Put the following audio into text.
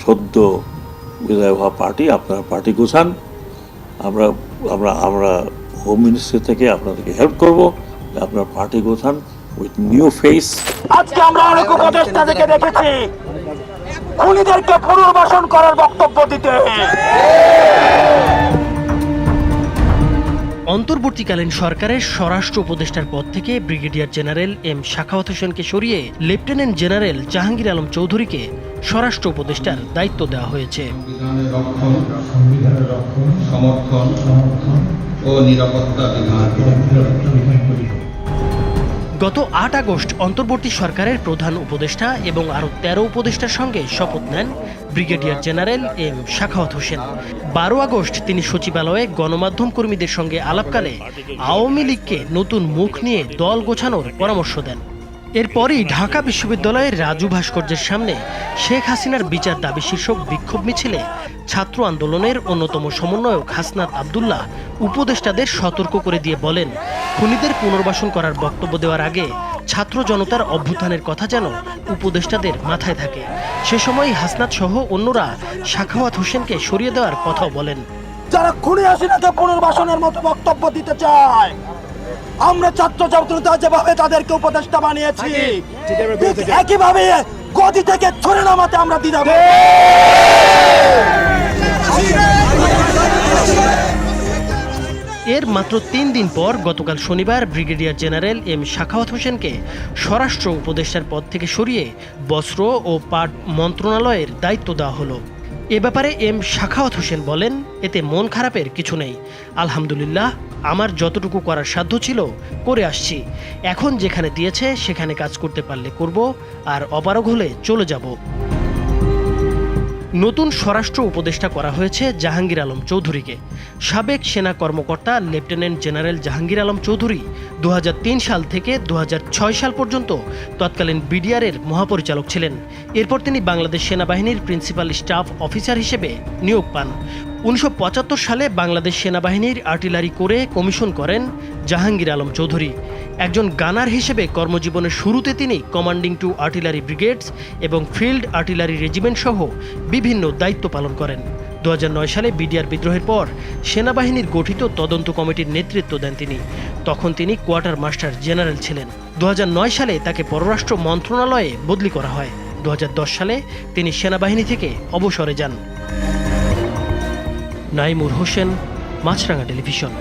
সদ্য বিদায় হওয়া পার্টি, আপনারা পার্টি গোছান, আমরা আমরা আমরা হোম মিনিস্ট্রি থেকে আপনাদেরকে হেল্প করব, আপনার পার্টি গোছান উইথ নিউ ফেস। আজকে আমরা অনেক উপদেষ্টা থেকে দেখেছি খুনিদেরকে পুনর্বাসন করার বক্তব্য দিতে। অন্তর্বর্তীকালীন সরকারের স্বরাষ্ট্র উপদেষ্টার পদ থেকে ব্রিগেডিয়ার জেনারেল এম সাখাওয়াত হোসেনকে সরিয়ে লেফটেন্যান্ট জেনারেল জাহাঙ্গীর আলম চৌধুরীকে স্বরাষ্ট্র উপদেষ্টার দায়িত্ব দেওয়া হয়েছে। সংবিধানের রক্ষণ, সমর্থন ও নিরাপত্তা বিধান। গত ৮ আগস্ট অন্তর্বর্তী সরকারের প্রধান উপদেষ্টা এবং আরও ১৩ উপদেষ্টার সঙ্গে শপথ নেন brigadier general M Sakhawat Hossain. ১২ August তিনি সচিবালয়ে গণমাধ্যম কর্মীদের সঙ্গে আলাপকালে আওয়ামী লীগকে নতুন মুখ নিয়ে দল গোছানোর পরামর্শ দেন। এরপরই ঢাকা বিশ্ববিদ্যালয়ের রাজু ভাস্কর্যের সামনে শেখ হাসিনার বিচার দাবি শীর্ষক বিক্ষোভ মিছিলে ছাত্র আন্দোলনের অন্যতম সমন্বয়ক হাসনাত আবদুল্লাহ উপদেষ্টাদের সতর্ক করে দিয়ে বলেন, খুনিদের পুনর্বাসন করার বক্তব্য দেওয়ার আগে ছাত্র জনতার অভ্যুত্থানের কথা যেন উপদেষ্টাদের মাথায় থাকে। সে সময় হাসনাত সহ অন্যরা সাখাওয়াত হোসেনকে সরিয়ে দেওয়ার কথাও বলেন। যারা খুনি হাসিনাকে পুনর্বাসনের মতো বক্তব্য দিতে চায়, আমরা ছাত্র জনতা যেভাবে তাদেরকে উপদেষ্টা বানিয়েছি, ঠিক একইভাবে গদি থেকে ছড়ে নামাতে আমরা দ্বিধা করব। এর মাত্র ৩ দিন পর গতকাল শনিবার ব্রিগেডিয়ার জেনারেল এম সাখাওয়াত হোসেনকে স্বরাষ্ট্র উপদেষ্টার পদ থেকে সরিয়ে বস্ত্র ও পাট মন্ত্রণালয়ের দায়িত্ব দেওয়া হলো। এ ব্যাপারে এম সাখাওয়াত হোসেন বলেন, এতে মন খারাপের কিছু নেই। আলহামদুলিল্লাহ, আমার যতটুকু করার সাধ্য ছিল করে আসছি। এখন যেখানে দিয়েছে সেখানে কাজ করতে পারলে করব, আর অপারগ হলে চলে যাব। নতুন স্বরাষ্ট্র উপদেষ্টা করা হয়েছে জাহাঙ্গীর আলম চৌধুরীকে। সাবেক সেনা কর্মকর্তা লেফটেন্যান্ট জেনারেল জাহাঙ্গীর আলম চৌধুরী ২০০৩ সাল থেকে ২০০৬ সাল পর্যন্ত তৎকালীন বিডিআরের মহাপরিচালক ছিলেন। এরপর তিনি বাংলাদেশ সেনাবাহিনীর প্রিন্সিপাল স্টাফ অফিসার হিসেবে নিয়োগ পান। ১৯৭৫ সালে বাংলাদেশ সেনাবাহিনীর আর্টিলারি কোরে কমিশন করেন জাহাঙ্গীর আলম চৌধুরী। একজন গানার হিসেবে কর্মজীবনের শুরুতে তিনি কমান্ডিং টু আর্টিলারি ব্রিগেডস এবং ফিল্ড আর্টিলারি রেজিমেন্ট সহ বিভিন্ন দায়িত্ব পালন করেন। ২০০৯ সালে বিডিআর বিদ্রোহের পর সেনাবাহিনীর গঠিত তদন্ত কমিটির নেতৃত্ব দেন তিনি। তখন তিনি কোয়ার্টার মাস্টার জেনারেল ছিলেন। ২০০৯ সালে তাকে পররাষ্ট্র মন্ত্রণালয়ে বদলি করা হয়। ২০১০ সালে তিনি সেনাবাহিনী থেকে অবসরে যান। নাইমুর হোসেন, মাছরাঙা টেলিভিশন।